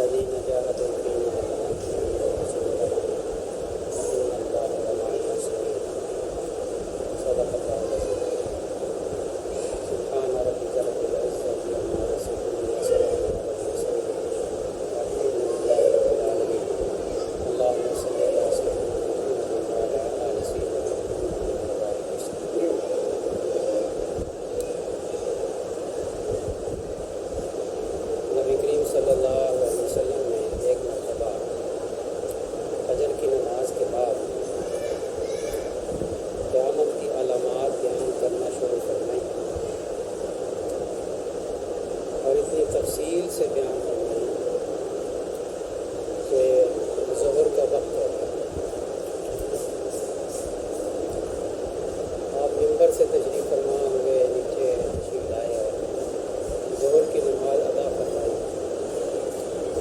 الذين جاهدوا فينا لنهدينهم إن الله لمع المحسنين صدق الله العظيم. سبحان ربك رب العزة عما يصفون وسلام على المرسلين والحمد لله رب العالمين. اللهم صل على سيدنا محمد وعلى آل سيدنا محمد وبارك وسلم. نبی کریم صلی اللہ علیہ وسلم نے ایک مرتبہ فجر کی نماز کے بعد قیامت کی علامات بیان کرنا شروع فرمائی اور اتنی تفصیل سے بیان فرمائی کہ ظہر کا وقت ہوتا ہے. آپ ممبر سے تشریف فرما ہوئے نیچے تشریف لائے اور ظہر کی نماز ادا فرمائی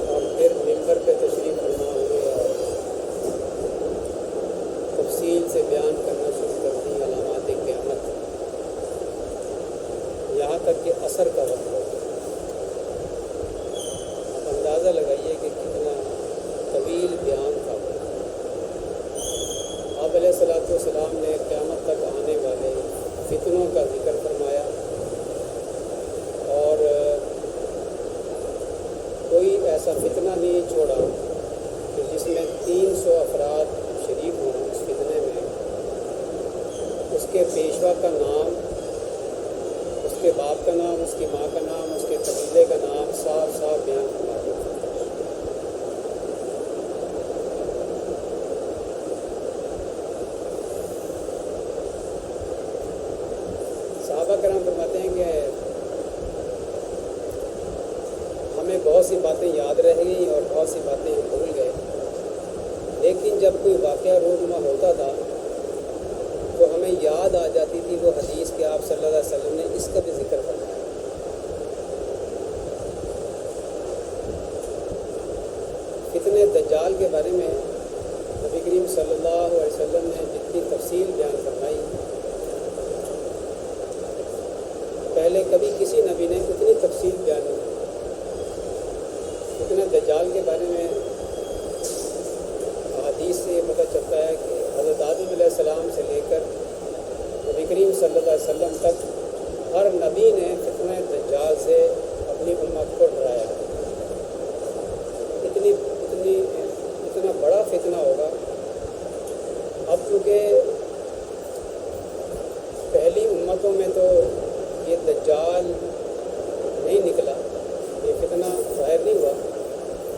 اور پھر ممبر پہ تشریف فرما ہوئے اور تفصیل سے بیان کرنا شروع کر دی علامات قیامت یہاں تک کہ عصر کا وقت ہو. اب اندازہ لگائیے کہ کتنا طویل بیان تھا. آپ علیہ الصلوۃ والسلام نے قیامت تک آنے والے فتنوں کا ذکر فرمایا اور کوئی ایسا فتنہ نہیں چھوڑا کہ جس میں 300 افراد شریک ہوں اس فتنے میں. اس کے پیشوا کا نام، اس کے باپ کا نام، اس کی ماں کا نام، اس کے قبیلے کا نام صاف صاف بیان فرما دیا. صحابہ کرام فرماتے ہیں کہ ہمیں بہت سی باتیں یاد رہ گئیں اور بہت سی باتیں ہم بھول گئے، لیکن جب کوئی واقعہ رونما ہوتا تھا تو ہمیں یاد آ جاتی تھی وہ حدیث کہ آپ صلی اللہ علیہ وسلم نے اس کا بھی ذکر فرمایا. فتنہ دجال کے بارے میں نبی کریم صلی اللہ علیہ وسلم نے جتنی تفصیل بیان فرمائی پہلے کبھی کسی نبی نے اتنی تفصیل بیان نہیں. فتنہ دجال کے بارے میں حدیث سے یہ پتہ چلتا ہے کہ حضرت آدم علیہ السلام سے لے کر نبی کریم صلی اللہ علیہ وسلم تک ہر نبی نے فتنہ دجال سے اپنی امت کو ڈرایا ہے. اتنا بڑا فتنہ ہوگا. اب چونکہ پہلی امتوں میں تو یہ دجال نہیں نکلا، یہ فتنہ ظاہر نہیں ہوا،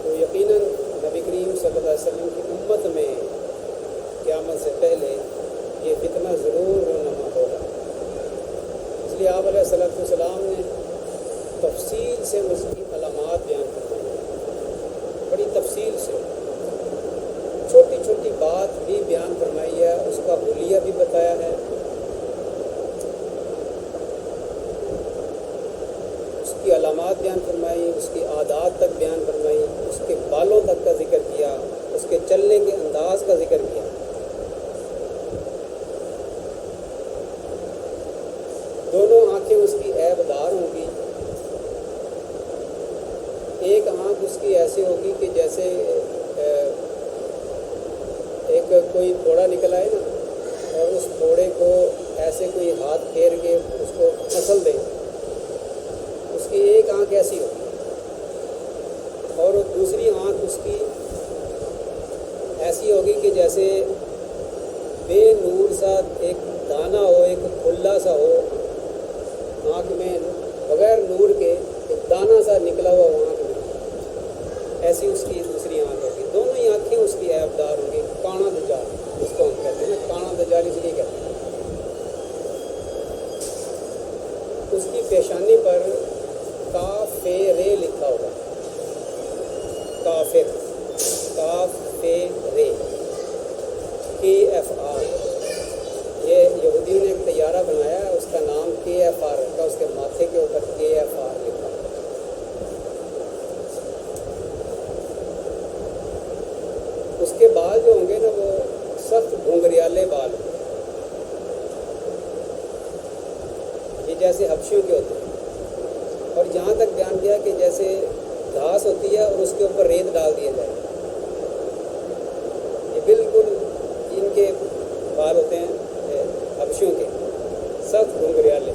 تو یقیناً نبی کریم صلی اللہ علیہ وسلم کی امت میں قیامت سے پہلے یہ فتنہ ضرور رونما ہوگا. اس لیے آپ علیہ السلام نے تفصیل سے اس کی علامات بیان فرمائی، بڑی تفصیل سے چھوٹی چھوٹی بات بھی بیان فرمائی ہے، اس کا حلیہ بھی بتایا ہے، اس کی علامات بیان فرمائی، اس کی عادات تک بیان فرمائی، اس کے بالوں تک کا ذکر کیا، اس کے چلنے کے انداز کا ذکر کیا. دونوں آنکھیں اس کی عیب دار ہوں گی. ایک آنکھ اس کی ایسی ہوگی کہ جیسے ایک کوئی پھوڑا نکل آئے نا اور اس پھوڑے کو ایسے کوئی ہاتھ پھیر کے اس کو پھسل دے، اس کی ایک آنکھ ایسی ہوگی. اور دوسری آنکھ اس کی ایسی ہوگی کہ جیسے بے نور سا ایک دانہ ہو، ایک کھلا سا ہو آنکھ میں، بغیر نور کے ایک دانہ سا نکلا ہوا ہو آنکھ میں، ایسی اس کی دوسری آنکھ ہوگی. دونوں ہی آنکھیں اس کی عیب دار ہوں گی. کانا دجال اس کو ہم کہتے ہیں نا، کانا دجال اس لیے کہتے ہیں. اس کی پیشانی پر کافر لکھا ہوگا، کافر، کافر، KFR. یہ یہودیوں نے ایک طیارہ بنایا ہے، اس کا نام KFR رکھا، اس کے ماتھے کے اوپر KFR لکھا. اس کے بال جو ہوں گے نا وہ سخت گھنگریالے بال ہوں گے، یہ جیسے حبشیوں کے ہوتے ہیں. اور یہاں تک بیان کیا کہ جیسے घास होती है और उसके ऊपर रेत डाल दिया जाए। ये बिल्कुल इनके बाल होते हैं हबशियों के, सख्त घुंघरियाले।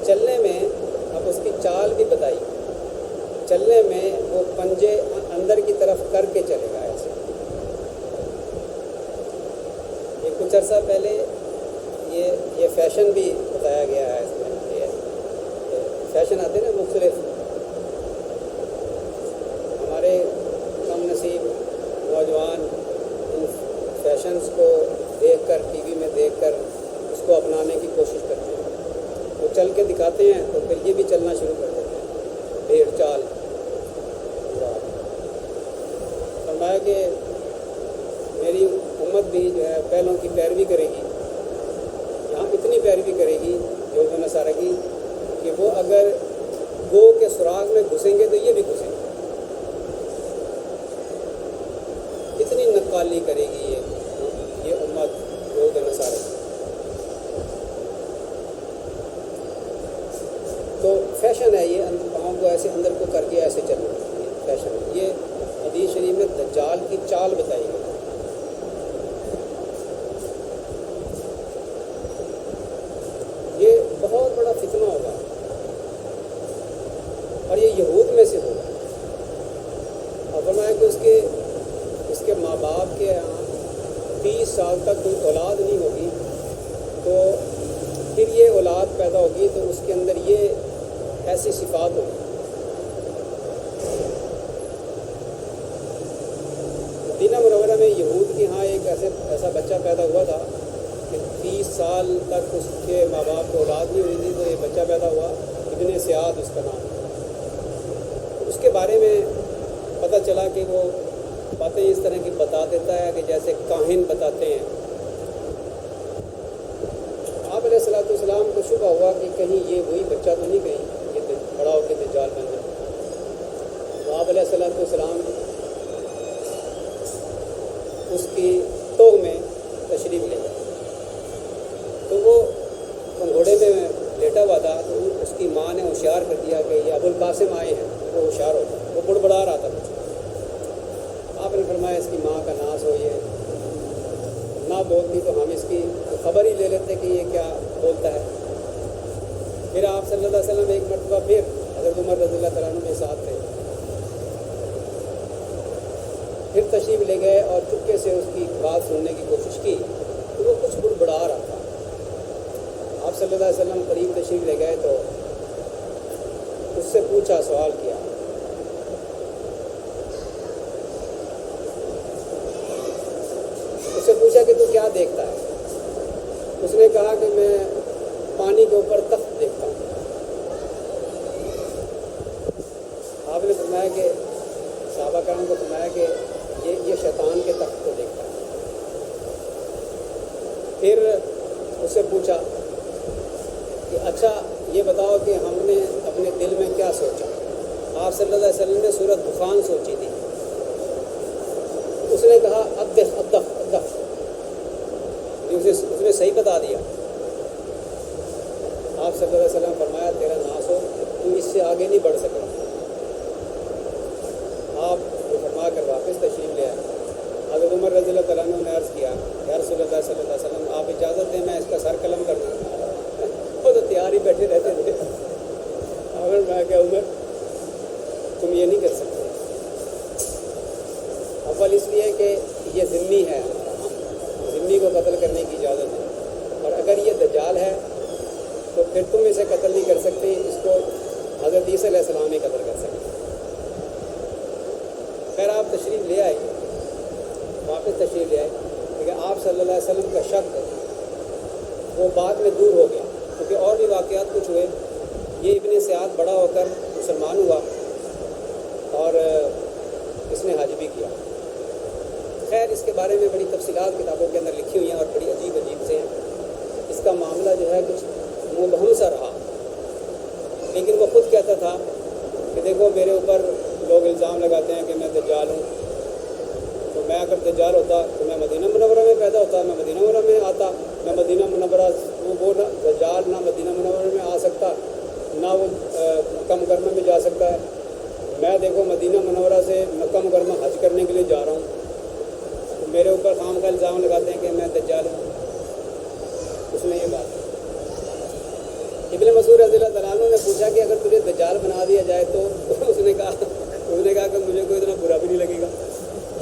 चलने में, अब उसकी चाल भी बताई, चलने में वो पंजे अंदर की तरफ करके चलेगा ऐसे। ये कुछ अर्सा पहले ये फैशन भी बताया गया है इसमें। ये फैशन आते हैं ना मुख्तलिफ, हमारे कम नसीब नौजवान इन फैशंस को देखकर, टीवी में देखकर उसको अपनाने की कोशिश करते हैं। वो चल के दिखाते हैं तो फिर ये भी चलना शुरू कर देते हैं, भेड़ चाल। फरमाया कि मेरी उम्मत भी जो है पहलों की पैरवी करेगी, यहाँ इतनी पैरवी करेगी यहूद व नसारा की कि वो अगर गो के सुराग में घुसेंगे तो ये भी घुसेंगे। इतनी नक्काली करेगी ये उम्मत यहूद व नसारा की। तो फैशन है ये, पाँव को ऐसे अंदर को करके ऐसे चलना, फैशन है ये। हदीस शरीफ में दज्जाल की चाल बताई गई। ये बहुत बड़ा फितना होगा और ये यहूद में से होगा। और फरमाया कि उसके माँ बाप के यहाँ 30 साल तक कोई औलाद नहीं होगी, तो फिर ये औलाद पैदा होगी तो उसके अंदर ये ऐसी सिफात होगी। मदीना मुनव्वरा में यहूद के यहाँ एक ऐसा बच्चा पैदा हुआ था कि 30 साल तक उसके माँ बाप को औलाद नहीं हुई थी, तो ये बच्चा पैदा हुआ, इब्ने सियाद उसका नाम। उसके बारे में पता चला कि वो बातें इस तरह की बता देता है कि जैसे काहिन बताते हैं। आप अलैहिस्सलाम को शुबा हुआ कि कहीं ये वही बच्चा तो नहीं, कहीं ये बड़ा होकर दज्जाल बन जाए। तो आप अलैहिस्सलाम उसकी तोह में तशरीफ़ ले गए। तो वो घोड़े में लेटा हुआ था, तो उसकी माँ ने होशियार कर दिया कि ये अबुल कासिम आए हैं। वो होशियार हो गया, वो बुड़बड़ा रहा था कुछ। आपने फरमाया इसकी माँ का नाश हो, ये ना बोलती तो हम इसकी खबर ही ले लेते कि ये क्या बोलता है। फिर आप सल्लल्लाहु अलैहि वसल्लम एक मरतबा फिर हज़रत उमर रज़ियल्लाहु तआला अन्हु के साथ थे, फिर तशरीफ़ ले गए और चुपके से उसकी बात सुनने की कोशिश की, तो वो कुछ बुड़बड़ा रहा था। आप सल्लल्लाहु अलैहि वसल्लम करीब तशरीफ़ ले गए तो उससे पूछा, सवाल किया। उससे पूछा कि तू क्या देखता है? उसने कहा कि मैं पानी के ऊपर तख्त देखता हूँ। आपने फरमाया कि सहाबा कराम को फरमाया कि ये शैतान के तख्त को देखता है। फिर उससे पूछा कि अच्छा ये बताओ कि हमने अपने दिल में क्या सोचा। आप सल्लल्लाहु अलैहि वसल्लम ने सूरत दुखान सोची थी। उसने कहा अद्दख अद्दख अद्दख, उसने सही बता दिया। आप सल्लल्लाहु अलैहि वसल्लम फरमाया तेरा नाश हो, तू इससे आगे नहीं बढ़ सकेगा। आप वो फरमा कर वापस तशरीफ़ ले आए। हज़रत उमर रज़ियल्लाहु तआला अन्हु ने अर्ज़ किया, या रसूलल्लाह सल्लल्लाहु अलैहि वसल्लम आप इजाज़त दें मैं इसका सर कलम कर दूँ। वो तो तैयार ही बैठे रहते थे। अगर मैं क्या उमर तुम ये नहीं कर सकते। अव्वल इसलिए कि ये ज़िम्मी है, ज़िम्मी को कत्ल करने की इजाज़त है, और अगर ये दज्जाल है तो फिर तुम इसे कत्ल नहीं कर सकते, इसको हज़रत ईसा अलैहिस्सलाम ही कत्ल कर सकते। खैर आप तशरीफ़ ले आए, वापस तशरीफ़ ले आए, लेकिन आप सल्लल्लाहु अलैहि वसल्लम का शक वो बाद में दूर हो गया, क्योंकि और भी वाक़यात कुछ हुए। ये इब्ने सियाद बड़ा होकर मुसलमान हुआ और इसने हज भी किया। खैर इसके बारे में बड़ी तफसीलात किताबों के अंदर लिखी हुई हैं और बड़ी अजीब अजीब से हैं। इसका मामला जो है कुछ मुबहम सा रहा, लेकिन वो ख़ुद कहता था कि देखो मेरे ऊपर लोग इल्ज़ाम लगाते हैं कि मैं दज्जाल हूँ, तो मैं अगर दज्जाल होता तो मैं मदीना मुनव्वरा में पैदा होता, मैं मदीना मुनव्वरा में आता, मैं मदीना मुनव्वरा वो ना दज्जाल ना मदीना मुनव्वरा में आ सकता, ना वो मक्का मुकरमा में जा सकता है। मैं देखो मदीना मनौरा से मक्का मुकरमा हज करने के लिए जा रहा हूँ, तो मेरे ऊपर खामखा इल्ज़ाम लगाते हैं कि मैं दज्जाल हूँ। उसने ये बात इब्न मसूद रज़ियल्लाहु तआला अन्हु ने पूछा कि अगर तुझे दज्जाल बना दिया जाए तो उसने कहा कि मुझे कोई इतना बुरा भी नहीं लगेगा।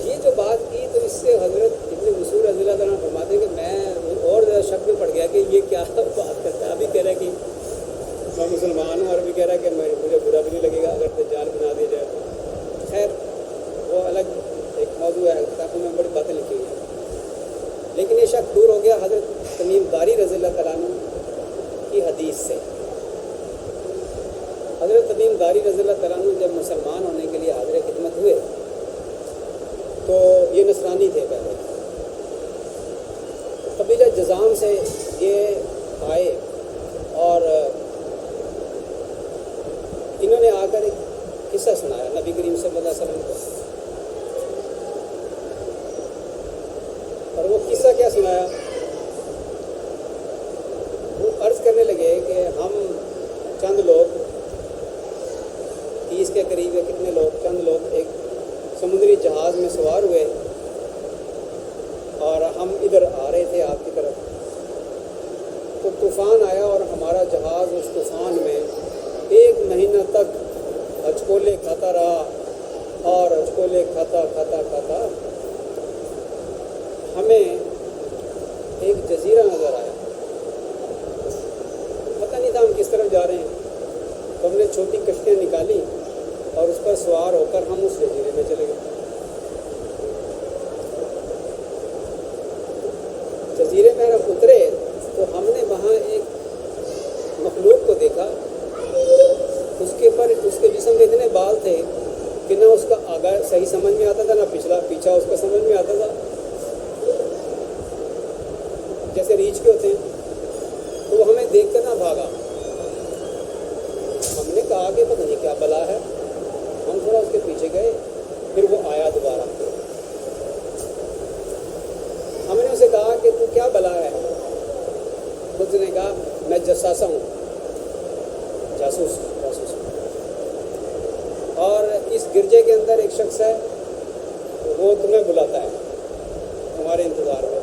ये जो बात की तो इससे हज़रत इब्न मसूद रज़ियल्लाहु तआला अन्हु फरमाते हैं कि मैं और ज़्यादा शक में पड़ गया कि ये क्या बात करता है। अभी कह रहा है कि मैं मुसलमान हूँ और भी कह रहा है कि मुझे बुरा भी नहीं लगेगा अगर दज्जाल बना दिया जाए तो। खैर वो अलग एक मौजू है, किताबों में बड़ी बातें लिखी हुई हैं। लेकिन ये शक दूर हो गया हज़रत तमीम दारी रज़ियल्लाहु तआला अन्हु की हदीस से। हज़रत तमीम दारी रज़ियल्लाहु तआला अन्हु जब मुसलमान होने के लिए हाज़िर खिदमत हुए तो ये नसरानी थे पहले। कबीला जज़ाम से ये आए और इन्होंने आकर एक किस्सा सुनाया नबी करीम सल्लल्लाहु अलैहि वसल्लम को। और वो किस्सा क्या सुनाया, वो अर्ज़ करने लगे कि हम चंद लोग 30 के करीब, कितने लोग, चंद लोग एक समुद्री जहाज़ में सवार हुए और हम इधर आ रहे थे आपकी तरफ। तो तूफ़ान आया और हमारा जहाज़ उस तूफ़ान में 1 महीना तक हचकोले खाता रहा और हचकोले खाता हमें एक जजीरा नज़र आया। पता नहीं था हम किस तरफ जा रहे हैं, तो हमने छोटी कश्तियाँ निकाली और उस पर सवार होकर हम उस जजीरे में चले गए। जजीरे में हम उतरे तो हमने वहाँ एक मखलूक को देखा। उसके जिस्म में इतने बाल थे कि ना उसका आगा सही समझ में आता था, ना पीछा उसका समझ में आता था, जैसे रीछ के होते हैं। तो वो हमें देखकर ना भागा। हमने कहा कि पता नहीं क्या बला है। हम थोड़ा उसके पीछे गए, फिर वो आया दोबारा। हमने उसे कहा कि तू क्या बला है? उसने कहा मैं जसासा हूँ, जासूस। और इस गिरजे के अंदर एक शख्स है, वो तुम्हें बुलाता है, तुम्हारे इंतज़ार में।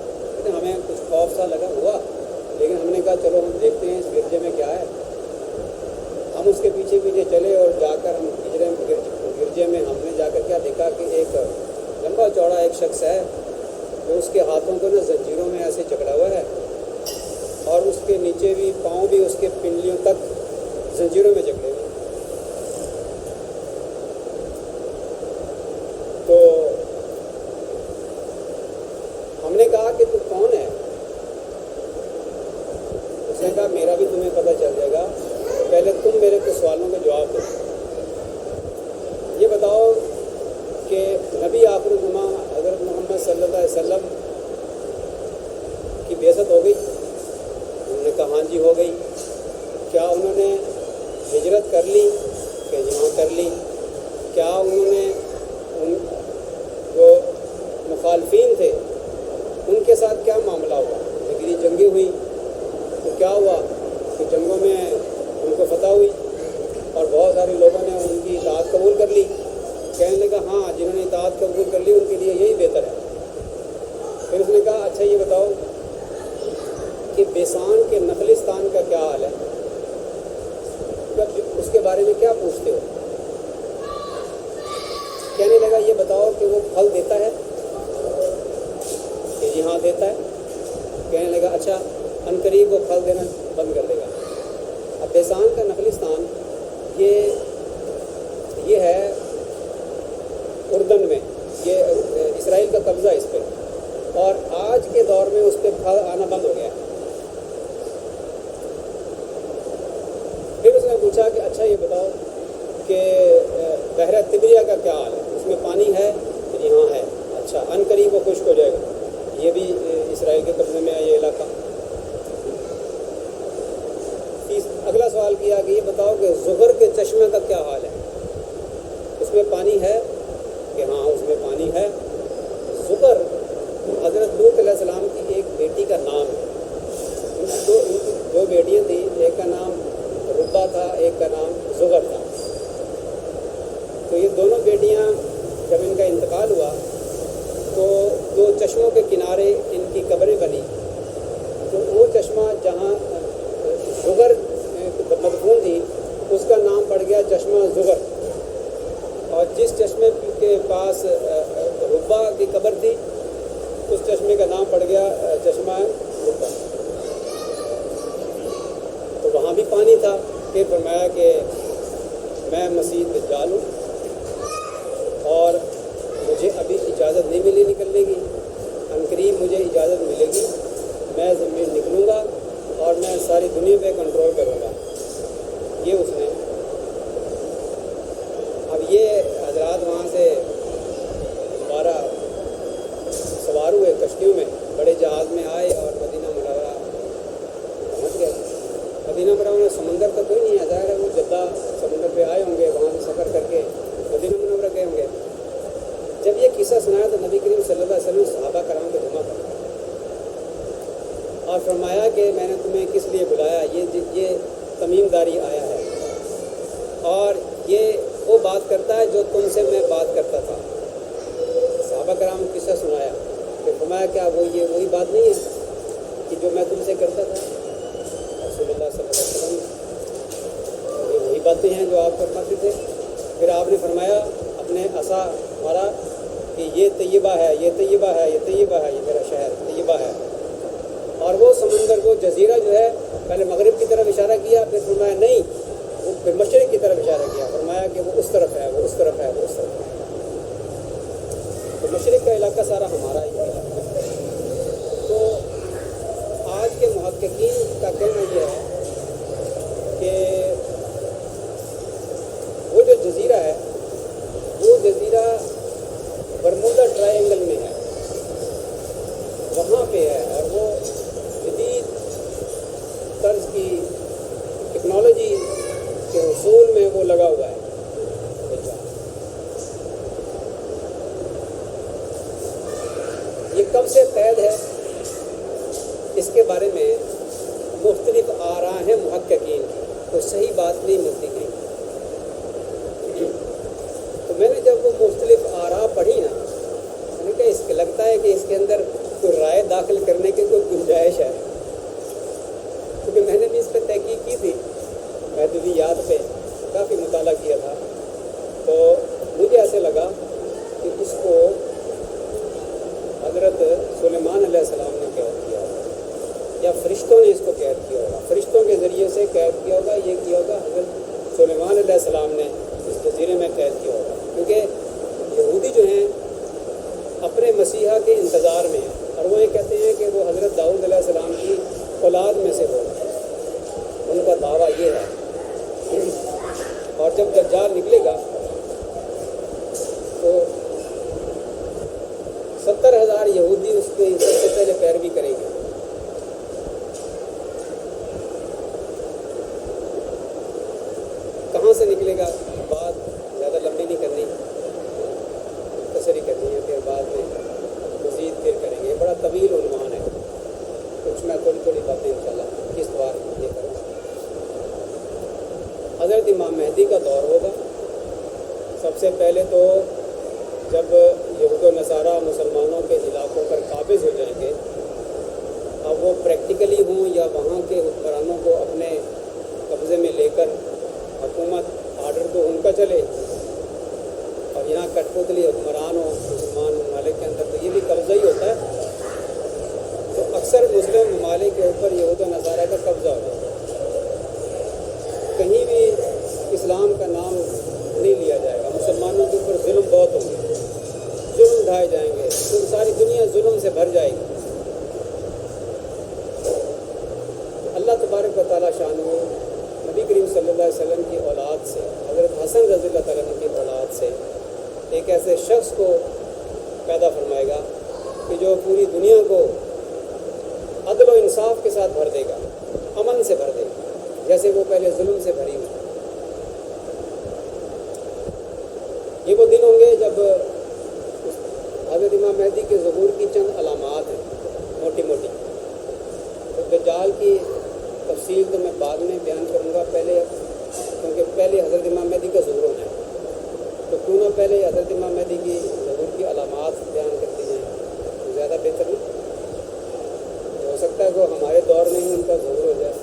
हमें कुछ खौफ सा लगा हुआ, लेकिन हमने कहा चलो हम देखते हैं इस गिरजे में क्या है। हम उसके पीछे पीछे चले और जाकर हम गिरजे में हमने जाकर क्या देखा कि एक लंबा चौड़ा एक शख्स है, तो उसके हाथों को ना जंजीरों में ऐसे जकड़ा हुआ है और उसके नीचे भी पाँव भी उसके पिंडलियों तक जंजीरों में जकड़े हुए। तो हमने कहा कि तू कौन है? उसने कहा मेरा भी तुम्हें पता चल जाएगा, पहले तुम मेरे कुछ सवालों के जवाब दो। ये बताओ कि नबी आखिर ज़मां हज़रत मोहम्मद सल्लल्लाहु अलैहि वसल्लम की बेइज्जत हो गई? उन्होंने कहा हाँ जी हो गई। क्या उन्होंने हिजरत कर ली? कि हाँ कर ली। क्या उन्होंने जो मुखालफीन थे उनके साथ क्या मामला हुआ? लेकिन जंगें हुई तो क्या हुआ कि जंगों में उनको फतह हुई और बहुत सारे लोगों ने उनकी इताअत कबूल कर ली। कहने लगा हाँ, जिन्होंने इताअत कबूल कर ली उनके लिए यही बेहतर है। फिर उसने कहा अच्छा ये बताओ कि बेसान के नखलिस्तान का क्या हाल है? उसके बारे में क्या पूछते हो? कहने लगा ये बताओ कि वो फल देता है? कि जी हाँ देता है। कहने लगा अच्छा अनकरीब वो फल देना बंद कर देगा। अब बेसान का नखलिस्तान ये है उर्दन में, ये इसराइल का कब्ज़ा इस पर, और आज के दौर में उस पर फल आना बंद हो गया। फिर उसने पूछा कि अच्छा ये बताओ कि बहरा तिबरिया का क्या हाल है? उसमें पानी है? जी हाँ है। अच्छा अनकरीब वो खुश्क हो जाएगा। ये भी इसराइल के कब्ज़े में है ये इलाका। अगला सवाल किया कि ये बताओ कि ज़ुहर के चश्मे का क्या हाल है? उसमें पानी है? कि हाँ उसमें पानी है। ज़ुहर हज़रत लूत अलैहिस्सलाम की एक बेटी का नाम है। उनकी दो बेटियां थी, एक का नाम रुब्बा था, एक का تو یہ دونوں بیٹیاں جب ان کا انتقال ہوا تو 2 چشموں کے کنارے ان کی قبریں بنی. تو وہ چشمہ جہاں زغر مدفون تھی اس کا نام پڑ گیا چشمہ زغر، اور جس چشمے کے پاس ربا کی قبر تھی اس چشمے کا نام پڑ گیا چشمہ ربا. تو وہاں بھی پانی تھا. پھر فرمایا کہ میں مسیح دجال ہوں اور مجھے ابھی اجازت نہیں ملی نکلنے کی، عنقریب مجھے اجازت ملے گی، میں زمین نکلوں گا اور میں ساری دنیا پہ کنٹرول کروں گا. یہ اس نے اب یہ حضرات وہاں سے دوبارہ سوار ہوئے کشتیوں میں، بڑے جہاز میں آئے اور مدینہ منورہ پہنچ گئے. مدینہ منورہ سمندر تو کوئی نہیں ہے، ظاہر ہے وہ جدہ سمندر پہ آئے ہوں گے، وہاں سے سفر کر کے مدینہ منورہ گئے ہوں گے. جب یہ قصہ سنایا تو نبی کریم صلی اللہ علیہ وسلم صحابہ کرام کو جمع کر اور فرمایا کہ میں نے تمہیں کس لیے بلایا، یہ تمیم داری آیا ہے اور یہ وہ بات کرتا ہے جو تم سے میں بات کرتا تھا. صحابہ کرام کو قصہ سنایا کہ فرمایا کیا وہی بات نہیں ہے کہ جو میں تم سے کرتا تھا. رسول اللہ صلی اللہ علیہ وسلم یہ وہی باتیں ہیں جو آپ فرماتے تھے. پھر آپ نے فرمایا اپنے عصا مارا کہ یہ طیبہ ہے، یہ طیبہ ہے، یہ طیبہ ہے، یہ میرا شہر طیبہ ہے. اور وہ سمندر وہ جزیرہ جو ہے پہلے مغرب کی طرف اشارہ کیا، پھر فرمایا نہیں، وہ پھر مشرق کی طرف اشارہ کیا، فرمایا کہ وہ اس طرف ہے، وہ اس طرف ہے، وہ اس طرف ہے. تو مشرق کا علاقہ سارا ہمارا ہی علاقہ ہے. تو آج کے محققین کا کہنا یہ ہے کہ وہ جو جزیرہ ہے وہ جزیرہ برمودا ٹرائی اینگل میں ہے، وہاں پہ ہے، اور وہ جدید طرز کی ٹیکنالوجی کے حصول میں وہ لگا ہوا ہے. یہ کب سے قید ہے اس کے بارے میں مختلف آراء ہیں محققین کی، تو صحیح بات نہیں ملتی کہیں. تو میں نے جب وہ مختلف آراء پڑھی نا، میں نے کہا اس کے لگتا ہے کہ اس کے اندر کوئی رائے داخل کرنے کی کوئی گنجائش ہے، کیونکہ میں نے بھی اس پہ تحقیق کی تھی، محدودیات پہ کافی مطالعہ کیا تھا. تو مجھے ایسے لگا کہ اس کو حضرت سلیمان علیہ السلام نے قید کیا ہوگا یا فرشتوں نے اس کو قید کیا ہوگا، فرشتوں کے ذریعے سے قید کیا ہوگا. یہ کیا ہوگا حضرت سلیمان علیہ السلام نے اس جزیرے میں قید کیا ہوگا، کیونکہ یہودی جو ہیں اپنے مسیحا کے انتظار میں ہیں، اور وہ یہ کہتے ہیں کہ وہ حضرت داؤد علیہ السلام کی اولاد میں سے ہوگا، ان کا دعویٰ یہ ہے. اور جب دجال نکلے گا تو 70,000 یہودی اس کے سب سے پہلے پیروی کریں گے. کہاں سے نکلے گا بات زیادہ لمبی نہیں کرنی، مختصر ہی کرنی ہے، پھر بعد میں مزید پھر کریں گے. بڑا طویل عنوان ہے، کچھ میں تھوڑی تھوڑی باتیں انشاءاللہ اس بار یہ کروں. حضرت امام مہدی کا دور ہوگا. سب سے پہلے تو جب یہود و نصارہ مسلمانوں کے علاقوں پر قابض ہو جائیں گے، اب وہ پریکٹیکلی ہوں یا وہاں کے حکمرانوں کو اپنے قبضے میں لے کر حکومت آرڈر تو ان کا چلے، اور یہاں کٹ پتلی حکمران ہو مسلمان ممالک کے اندر، تو یہ بھی قبضہ ہی ہوتا ہے. تو اکثر مسلم ممالک کے اوپر یہود و نصارہ کا قبضہ ہو جاتا ہے. کہیں بھی اسلام کا نام نہیں لیا جائے گا، مسلمانوں کے اوپر ظلم بہت ہوں گے، ظلم ڈھائے جائیں گے، تو ساری دنیا ظلم سے بھر جائے گی. اللہ تبارک و تعالیٰ شان و نبی کریم صلی اللہ علیہ وسلم کی اولاد سے، حضرت حسن رضی اللہ تعالیٰ عنہ کی اولاد سے ایک ایسے شخص کو پیدا فرمائے گا کہ جو پوری دنیا کو عدل و انصاف کے ساتھ بھر دے گا، امن سے بھر دے گا، جیسے وہ پہلے ظلم سے بھری ہوئی. یہ وہ دن ہوں گے جب حضرت امام مہدی کے ظہور کی چند علامات ہیں موٹی موٹی. تو دجال کی تفصیل تو میں بعد میں بیان کروں گا، پہلے کیونکہ پہلے حضرت امام مہدی کا ظہور ہونا ہے. تو پہلے حضرت امام مہدی کی ظہور کی علامات بیان کر دی جائیں تو زیادہ بہتر نہیں؟ ہو سکتا ہے کہ ہمارے دور میں ہی ان کا ظہور ہو جائے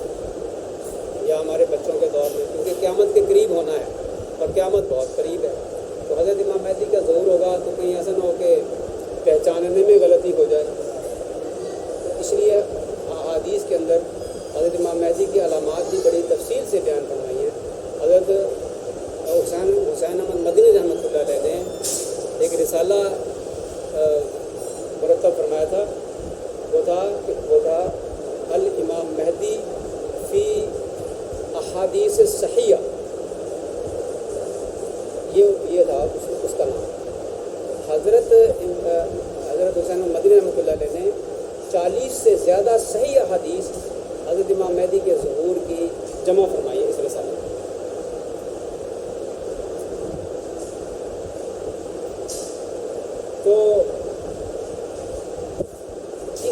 یا ہمارے بچوں کے دور میں، کیونکہ قیامت کے قریب ہونا ہے اور قیامت بہت قریب ہے. تو حضرت امام مہدی کا ظہور ہوگا تو کہیں ایسا نہ ہو کہ پہچاننے میں غلطی ہو جائے. تو اس لیے احادیث کے اندر حضرت امام مہدی کی علامات بھی بڑی تفصیل سے بیان فرمائی ہیں. حضرت حسین احمد مدنی رحمۃ اللہ علیہ نے ایک رسالہ مرتب فرمایا تھا، وہ تھا الامام مہدی فی احادیث صحیحہ، یہ تھا اس کا نام. حضرت حسین مدنی رحمۃ اللہ علیہ نے 40 سے زیادہ صحیح احادیث حضرت امام مہدی کے ظہور کی جمع فرمائی ہے اس رسالے میں. تو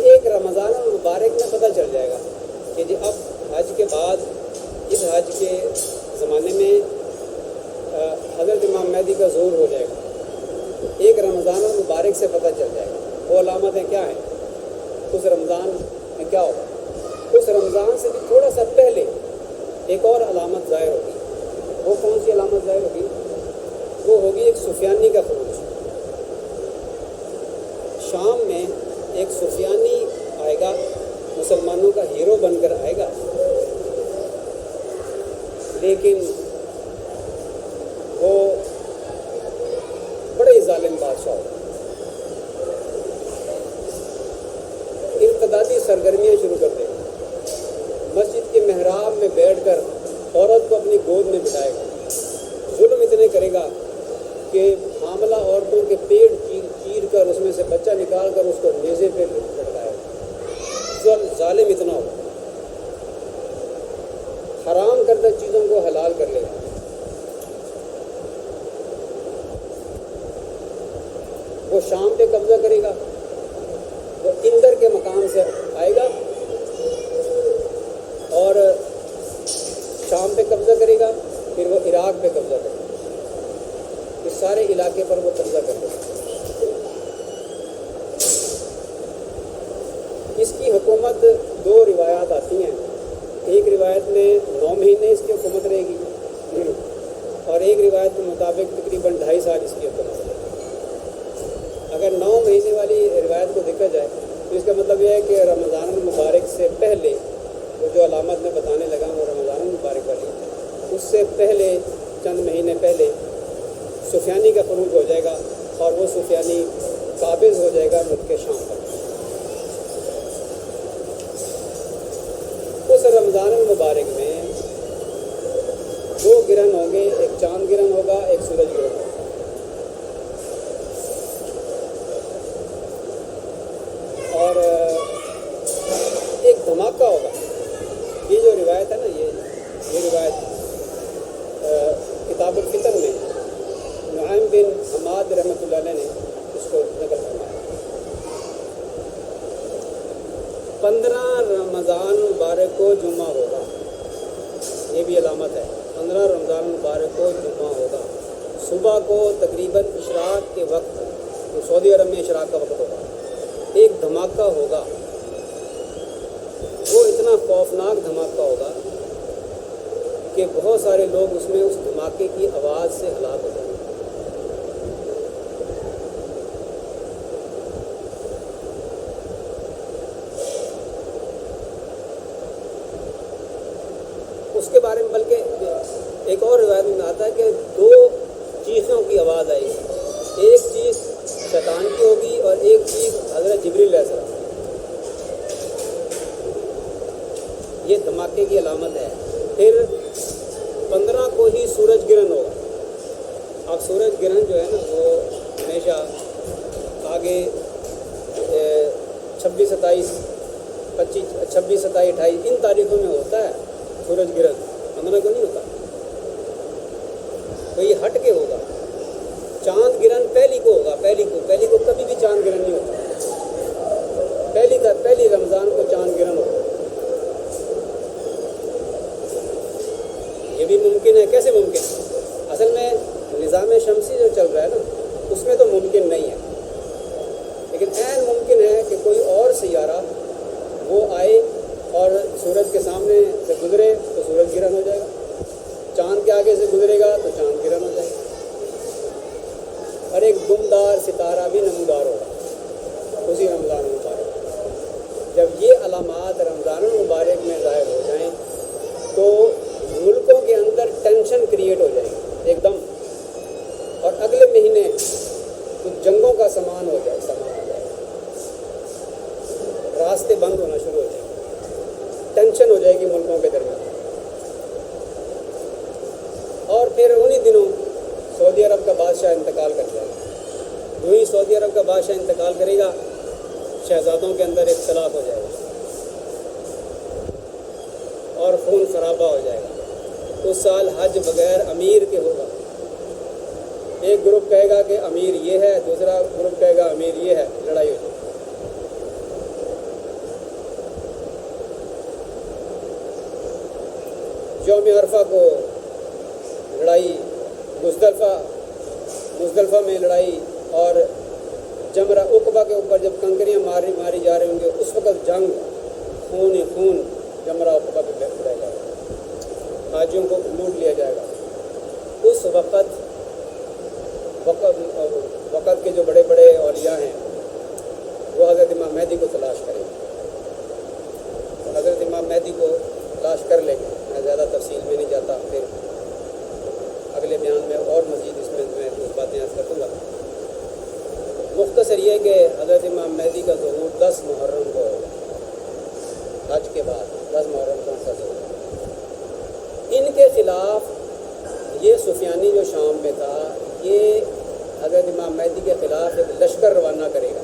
ایک رمضان المبارک میں پتہ چل جائے گا کہ جی اب حج کے بعد اس حج کے زمانے میں حضرت امام مہدی کا ظہور ہو جائے گا. ایک رمضان المبارک سے پتہ چل جائے گا. وہ علامتیں کیا ہیں؟ اس رمضان میں کیا ہوگا؟ اس رمضان سے بھی تھوڑا سا پہلے ایک اور علامت ظاہر ہوگی. وہ کون سی علامت ظاہر ہوگی؟ وہ ہوگی ایک سفیانی کا خروج. شام میں ایک سفیانی آئے گا، مسلمانوں کا ہیرو بن کر آئے گا، لیکن وہ بڑے ظالم بادشاہ ہوگا. ارتدادی سرگرمیاں شروع کر دے گا. مسجد کے محراب میں بیٹھ کر عورت کو اپنی گود میں بٹھائے گا. ظلم اتنے کرے گا کہ حاملہ عورتوں کے پیٹ چیر کر اس میں سے بچہ نکال کر اس کو نیزے پہ لٹکائے گا. ظالم اتنا ہوگا. حرام کردہ چیزوں کو حلال کر لے گا. وہ شام پہ قبضہ کرے گا. وہ اندر کے مقام سے آئے گا اور شام پہ قبضہ کرے گا، پھر وہ عراق پہ قبضہ کرے گا. اس سارے علاقے پر وہ قبضہ کر دے گا. اس کی حکومت 2 روایات آتی ہیں. ایک روایت میں 9 مہینے اس کی حکومت رہے گی اور ایک روایت کے مطابق تقریباً 2.5 سال اس کی حکومت رہے گی. اگر 9 مہینے والی روایت کو دیکھا جائے تو اس کا مطلب یہ ہے کہ رمضان المبارک سے پہلے وہ جو علامت میں بتانے لگا وہ رمضان المبارک والی، اس سے پہلے چند مہینے پہلے سفیانی کا خروج ہو جائے گا اور وہ سفیانی قابض ہو جائے گا ملک شام پر. اس رمضان المبارک میں 2 گرہن ہوں گے، ایک چاند گرہن ہوگا، ایک سورج گرہن ہوگا. اور ایک دھماکہ ہوگا. یہ جو روایت ہے نا، یہ روایت کتاب الفطر میں نعیم بن حماد رحمۃ اللہ علیہ نے اس کو نقل فرمایا. 15 رمضان مبارک کو جمعہ ہوگا. یہ بھی علامت ہے. 15 رمضان مبارک کو جمعہ ہوگا. صبح کو تقریباً اشراق کے وقت، تو سعودی عرب میں اشراق کا وقت ہوگا، ایک دھماکہ ہوگا. وہ اتنا خوفناک دھماکہ ہوگا کہ بہت سارے لوگ اس میں اس دھماکے کی آواز سے ہلاک ہو جائیں گے. اس کے بارے میں بلکہ ایک اور روایت میں آتا ہے کہ 2 چیخوں کی آواز آئے گی. ایک چیخ شیطان کی ہوگی اور ایک چیخ حضرت جبریل علیہ السلام. یہ دھماکے کی علامت ہے. پھر 15 کو ہی سورج گرہن ہوگا. اب سورج گرہن جو ہے نا وہ ہمیشہ آگے 26 27 26 27 28 ان تاریخوں میں ہوتا ہے سورج گرہن. 15 کو نہیں ہوتا. تو یہ ہٹ کے ہوگا. چاند گرہن پہلی کو ہوگا. پہلی کو کبھی بھی چاند گرہن نہیں ہوتا. پہلی رمضان کو چاند گرہن ہوگا. یہ بھی ممکن ہے. کیسے ممکن ہے؟ اصل میں نظام شمسی शमसी जो चल रहा है ना, उसमें तो मुमकिन नहीं है, लेकिन ऐन मुमकिन है कि कोई और सैयारा वो आए और सूरज के सामने से गुजरे तो सूरज गिरन हो जाएगा, चाँद के आगे से गुजरेगा तो चाँद गिरन हो जाएगा, और एक दुमदार सितारा भी नमूदार होगा उसी रमज़ान मुबारक। जब ये अलामात रमज़ान मुबारक में ज़ाहिर हो जाएं तो मुल्कों के अंदर टेंशन क्रिएट हो जाएगी एकदम, और अगले महीने कुछ जंगों का सामान हो जाएगा, रास्ते बंद होना शुरू हो जाएंगे, टेंशन हो जाएगी मुल्कों के दरमियान। और फिर उन्हीं दिनों सऊदी अरब का बादशाह इंतकाल कर जाएगा। जो ही सऊदी अरब का बादशाह इंतकाल करेगा, शहजादों के अंदर इख्तलाफ हो जाएगा और खून खराबा हो जाएगा। उस साल हज बगैर अमीर के होगा। एक ग्रुप कहेगा कि अमीर ये है, दूसरा ग्रुप कहेगा अमीर ये है, लड़ाई हो जाएगी। यौम अरफा को लड़ाई, मुज़दलिफ़ा में लड़ाई, और जमरा उक़बा के ऊपर जब कंकरियाँ मारी जा रही होंगी उस वक़्त जंग, खून ही खून जमरा उक़बा पे उड़ाएगा, हाजियों को लूट लिया जाएगा। उस वक़्त के जो बड़े बड़े औलिया हैं वो हज़रत इमाम मेहदी को तलाश करेंगे, तो हज़रत इमाम मेहदी को तलाश कर लेंगे। मैं ज़्यादा तफसील में नहीं जाता, फिर अगले बयान में और मज़ीद इसमें मैं कुछ बातें अर्ज़ कर दूँगा। मुख्तसर ये कि हज़रत इमाम मेहदी का ज़हूर 10 मुहर्रम को होगा, हज के बाद 10 मुहर्रम को उनका ज़हूर। इनके ख़िलाफ़ ये सुफियानी जो शाम में था, ये हज़रत इमाम मेहदी के ख़िलाफ़ एक लश्कर रवाना करेगा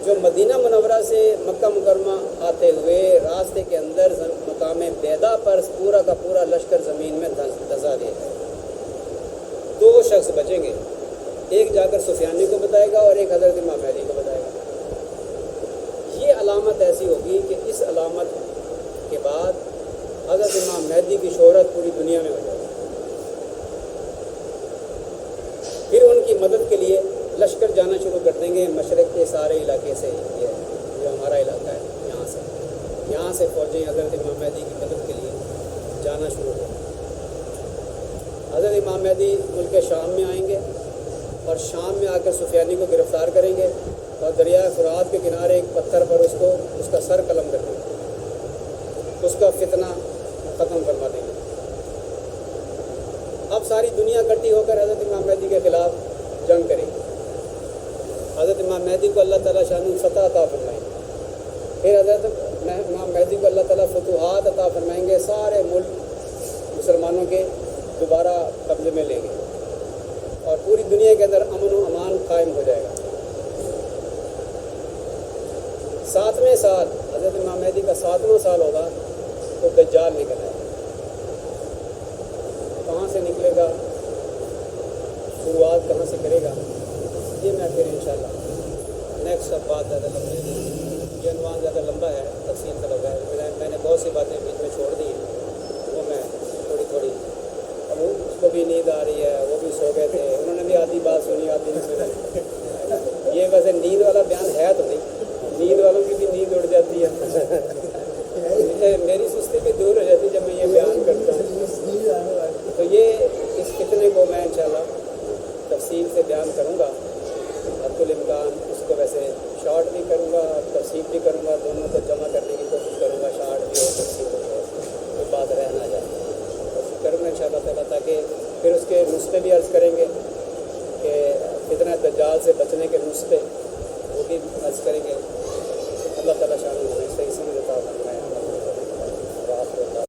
जो मदीना मुनव्वरा से मक्का मुकरमा आते हुए रास्ते के अंदर मकाम बैदा पर पूरा का पूरा लश्कर ज़मीन में धंसा देगा। 2 शख्स बचेंगे, एक जाकर सुफियानी को बताएगा और एक हज़रत इमाम मेहदी को बताएगा। ये अलामत ऐसी होगी कि इस अलामत के बाद हज़रत इमाम मेहदी की शोहरत पूरी दुनिया में हो जाएगी। फिर उनकी मदद के लिए लश्कर जाना शुरू कर देंगे मशरक़ के सारे इलाके से, ये जो हमारा इलाका है, यहाँ से फ़ौजें हज़रत इमाम मेहदी की मदद के लिए जाना शुरू कर देंगे। हज़रत इमाम मेहदी मुल्क शाम में आएंगे और शाम में आकर सुफियानी को गिरफ़्तार करेंगे और दरिया फ़ुरात के किनारे एक पत्थर पर उसका सर कलम कर देंगे, उसका फितना ख़त्म करवा देंगे। अब सारी दुनिया इकट्ठी होकर हज़रत इमाम मेहदी के ख़िलाफ़ जंग करेगी। हज़रत इमाम मेहदी को अल्लाह ताला शान फ़तह अता फरमाएंगे, फिर हज़रत इमाम मेहदी को अल्लाह ताला फतूहात अता फरमाएंगे, सारे मुल्क मुसलमानों के दोबारा कब्ज़े में लेंगे और पूरी दुनिया के अंदर अमन व अमान कायम हो जाएगा। 7वें साल हज़रत इमाम मेहदी का 7वां साल होगा तो दज्जाल निकल आएगा। कहाँ से निकलेगा, शुरुआत कहाँ से करेगा, ये मैं फिर इंशाल्लाह नेक्स्ट अब बात ज़्यादा लंबी, ये अनवान ज़्यादा लंबा है, तफसील तलब है। मैंने बहुत सी बातें बीच में छोड़ दी हैं, वो मैं थोड़ी अब उसको भी नींद आ रही है, वो भी सो गए थे, उन्होंने भी आधी बात सुनी आधी नहीं सुनी। ये वैसे नींद वाला बयान है तो नहीं, नींद वालों की भी नींद उड़ जाती है। मेरी सुस्ती भी दूर हो जाती है जब मैं ये बयान करता हूँ। तो ये इस फितने को मैं इंशाल्लाह तफसील से बयान करूँगा, हद्दुल इम्कान उसको वैसे शॉर्ट भी करूँगा, तफसील भी करूँगा, दोनों को जमा करने की कोशिश करूँगा, शॉर्ट भी और तफसील भी हो, कोई बात रह ना जाए, कोशिश करूँगा इंशाअल्लाह ताला, ताकि फिर उसके नुस्खे भी अर्ज़ करेंगे कि फितना दज्जाल से बचने के नुस्खे वो भी अर्ज़ करेंगे। अल्लाह ताला शामिल